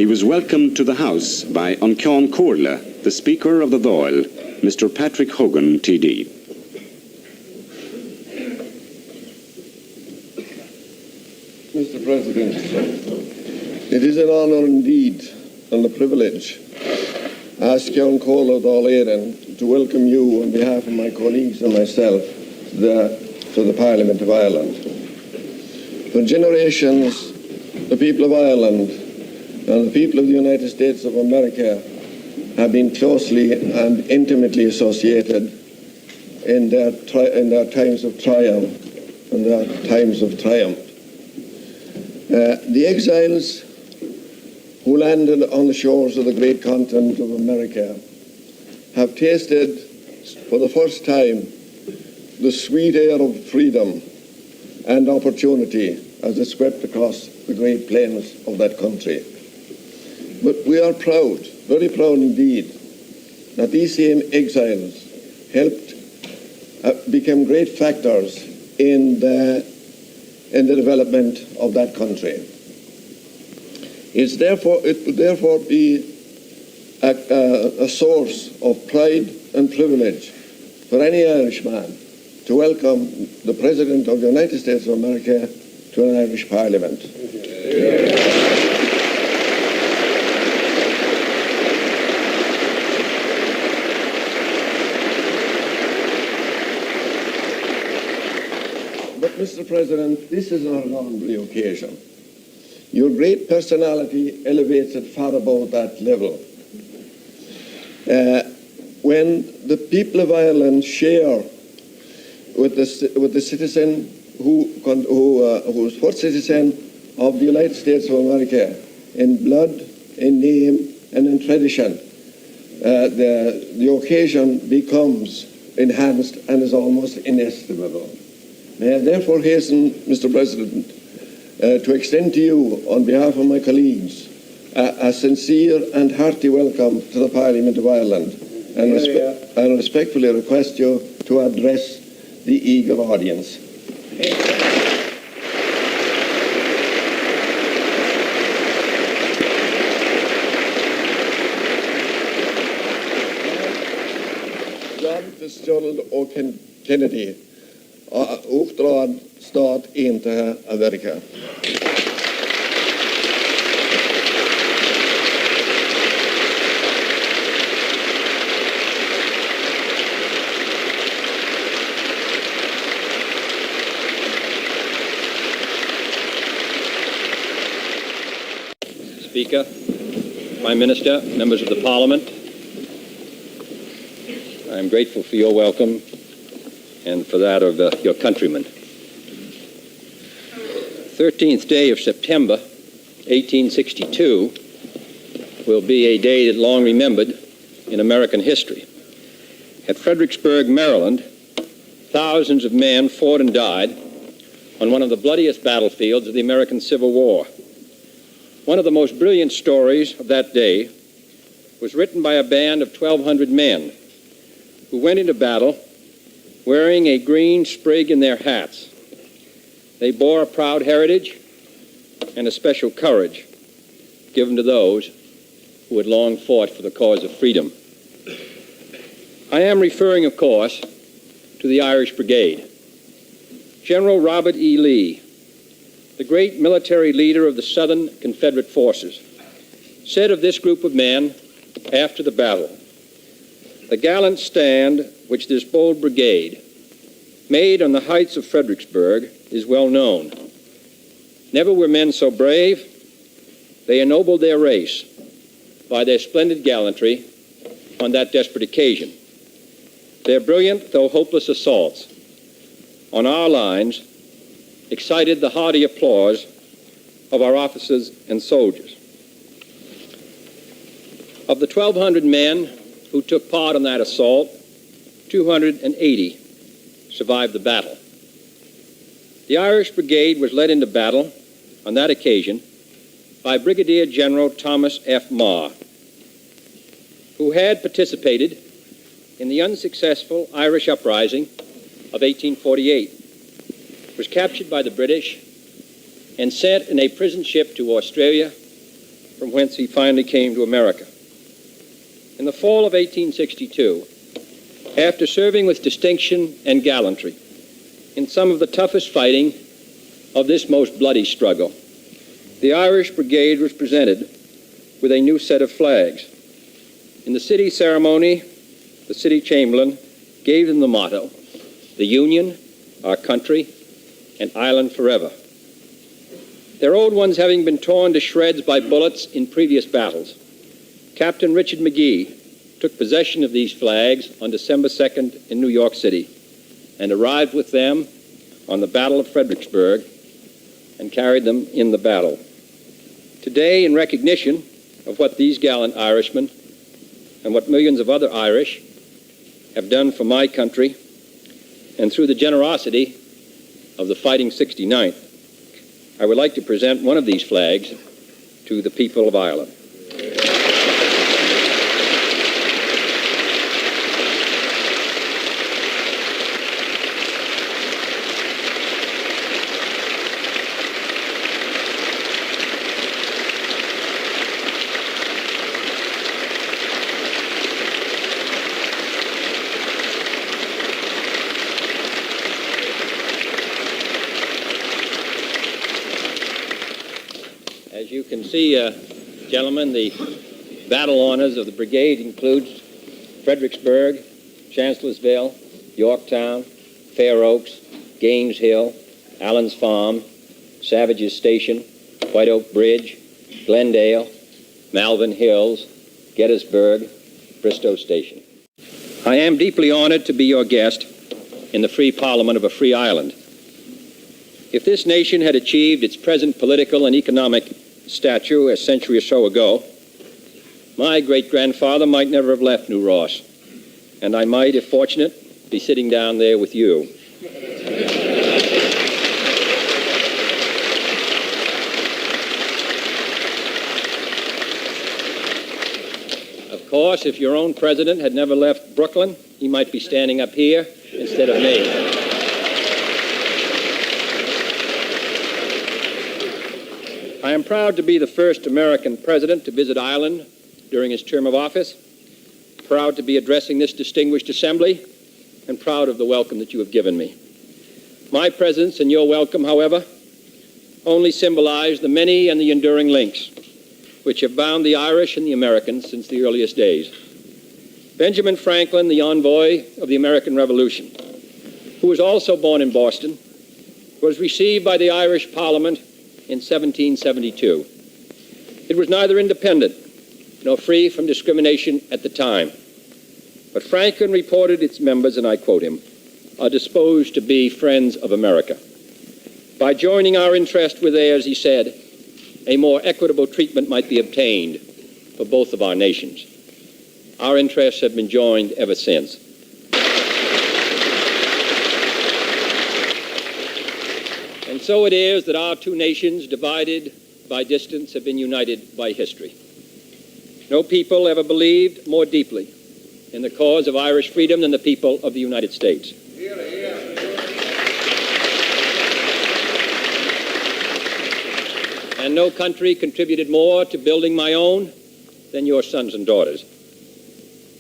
he was welcomed to the House by Anceann Comhairle, the Speaker of the Dáil, Mr. Patrick Hogan, TD. Mr. President, it is an honour indeed and a privilege to ask Anceann Comhairle Dáil to welcome you on behalf of my colleagues and myself to the Parliament of Ireland. For generations, the people of Ireland and the people of the United States of America have been closely and intimately associated in their times of triumph and their times of triumph. The exiles who landed on the shores of the great continent of America have tasted for the first time the sweet air of freedom and opportunity as it swept across the great plains of that country. But we are proud, very proud indeed, that these same exiles helped become great factors in the development of that country. It would therefore be a source of pride and privilege for any Irishman to welcome the President of the United States of America to an Irish Parliament. But, Mr. President, this is not an ordinary occasion. Your great personality elevates it far above that level. When the people of Ireland share with the citizen who's first citizen of the United States of America in blood, in name, and in tradition, the occasion becomes enhanced and is almost inestimable. May I therefore hasten, Mr. President, to extend to you, on behalf of my colleagues, a sincere and hearty welcome to the Parliament of Ireland, and respectfully request you to address the eager audience. John Fitzgerald Kennedy, uppdrag stat inte Amerika. Speaker, Prime Minister, members of the Parliament, I am grateful for your welcome and for that of your countrymen. 13th day of September, 1862, will be a day that long remembered in American history. At Fredericksburg, Maryland, thousands of men fought and died on one of the bloodiest battlefields of the American Civil War. One of the most brilliant stories of that day was written by a band of 1,200 men who went into battle wearing a green sprig in their hats. They bore a proud heritage and a special courage given to those who had long fought for the cause of freedom. I am referring, of course, to the Irish Brigade. General Robert E. Lee, the great military leader of the Southern Confederate forces, said of this group of men after the battle, "The gallant stand which this bold brigade made on the heights of Fredericksburg is well known. Never were men so brave. They ennobled their race by their splendid gallantry on that desperate occasion. Their brilliant, though hopeless assaults on our lines excited the hearty applause of our officers and soldiers." Of the 1,200 men who took part in that assault, 280 survived the battle. The Irish Brigade was led into battle on that occasion by Brigadier General Thomas F. Marr, who had participated in the unsuccessful Irish uprising of 1848, was captured by the British and sent in a prison ship to Australia, from whence he finally came to America. In the fall of 1862, after serving with distinction and gallantry in some of the toughest fighting of this most bloody struggle, the Irish Brigade was presented with a new set of flags. In the city ceremony, the city chamberlain gave them the motto, "The Union, our country, and Ireland forever." Their old ones having been torn to shreds by bullets in previous battles, Captain Richard McGee took possession of these flags on December 2nd in New York City and arrived with them on the Battle of Fredericksburg and carried them in the battle. Today, in recognition of what these gallant Irishmen and what millions of other Irish have done for my country, and through the generosity of the Fighting 69th, I would like to present one of these flags to the people of Ireland. As you can see, gentlemen, the battle honors of the brigade includes Fredericksburg, Chancellorsville, Yorktown, Fair Oaks, Gaines Hill, Allen's Farm, Savage's Station, White Oak Bridge, Glendale, Malvern Hills, Gettysburg, Bristow Station. I am deeply honored to be your guest in the free parliament of a free Ireland. If this nation had achieved its present political and economic stature a century or so ago, my great-grandfather might never have left New Ross, and I might, if fortunate, be sitting down there with you. Of course, if your own president had never left Brooklyn, he might be standing up here instead of me. I am proud to be the first American president to visit Ireland during his term of office, proud to be addressing this distinguished assembly, and proud of the welcome that you have given me. My presence and your welcome, however, only symbolize the many and the enduring links which have bound the Irish and the Americans since the earliest days. Benjamin Franklin, the envoy of the American Revolution, who was also born in Boston, was received by the Irish Parliament in 1772. It was neither independent nor free from discrimination at the time. But Franklin reported its members, and I quote him, are disposed to be friends of America. By joining our interest with theirs, he said, a more equitable treatment might be obtained for both of our nations. Our interests have been joined ever since. And so it is that our two nations, divided by distance, have been united by history. No people ever believed more deeply in the cause of Irish freedom than the people of the United States. And no country contributed more to building my own than your sons and daughters.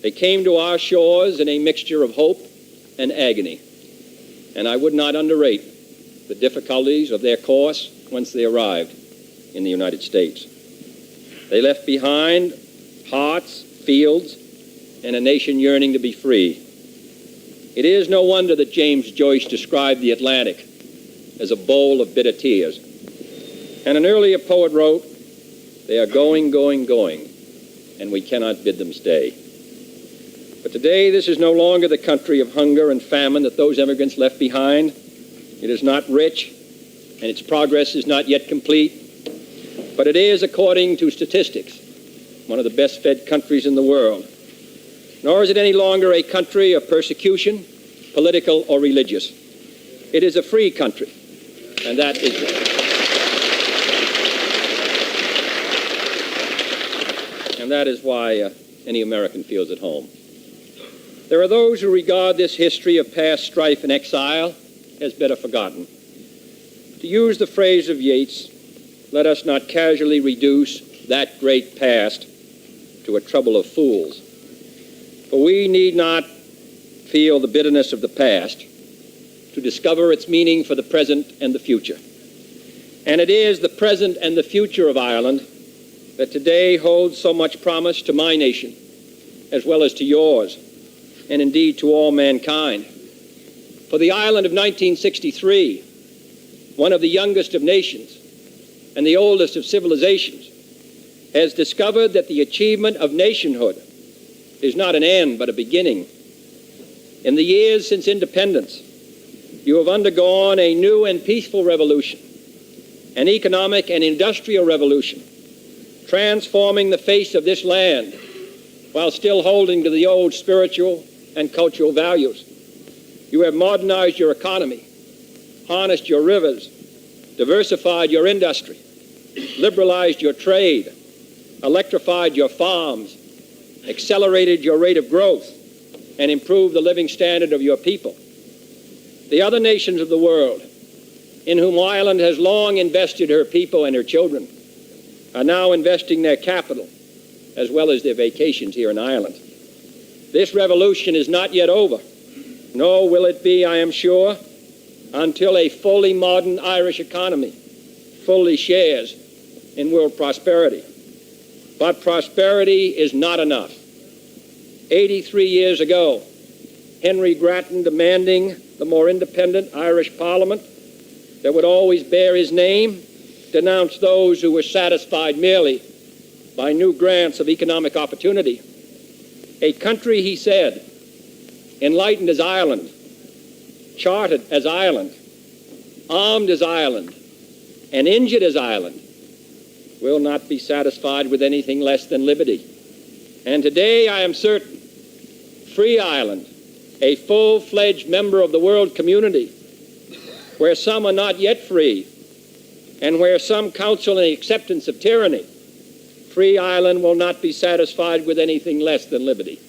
They came to our shores in a mixture of hope and agony, and I would not underrate the difficulties of their course once they arrived in the United States. They left behind hearts, fields, and a nation yearning to be free. It is no wonder that James Joyce described the Atlantic as a bowl of bitter tears. And an earlier poet wrote, they are going, going, going, and we cannot bid them stay. But today, this is no longer the country of hunger and famine that those immigrants left behind. It is not rich, and its progress is not yet complete, but it is, according to statistics, one of the best-fed countries in the world. Nor is it any longer a country of persecution, political or religious. It is a free country, and that is why any American feels at home. There are those who regard this history of past strife and exile as better forgotten. To use the phrase of Yeats, let us not casually reduce that great past to a trouble of fools. For we need not feel the bitterness of the past to discover its meaning for the present and the future. And it is the present and the future of Ireland that today holds so much promise to my nation, as well as to yours, and indeed to all mankind. For the Ireland of 1963, one of the youngest of nations and the oldest of civilizations, has discovered that the achievement of nationhood is not an end but a beginning. In the years since independence, you have undergone a new and peaceful revolution, an economic and industrial revolution, transforming the face of this land while still holding to the old spiritual and cultural values. You have modernized your economy, harnessed your rivers, diversified your industry, liberalized your trade, electrified your farms, accelerated your rate of growth, and improved the living standard of your people. The other nations of the world, in whom Ireland has long invested her people and her children, are now investing their capital as well as their vacations here in Ireland. This revolution is not yet over, nor will it be, I am sure, until a fully modern Irish economy fully shares in world prosperity. But prosperity is not enough. 83 years ago, Henry Grattan, demanding the more independent Irish Parliament that would always bear his name, denounced those who were satisfied merely by new grants of economic opportunity. A country, he said, enlightened as Ireland, chartered as Ireland, armed as Ireland, and injured as Ireland, will not be satisfied with anything less than liberty. And today, I am certain, free Ireland, a full-fledged member of the world community, where some are not yet free, and where some counsel an acceptance of tyranny, free Ireland will not be satisfied with anything less than liberty.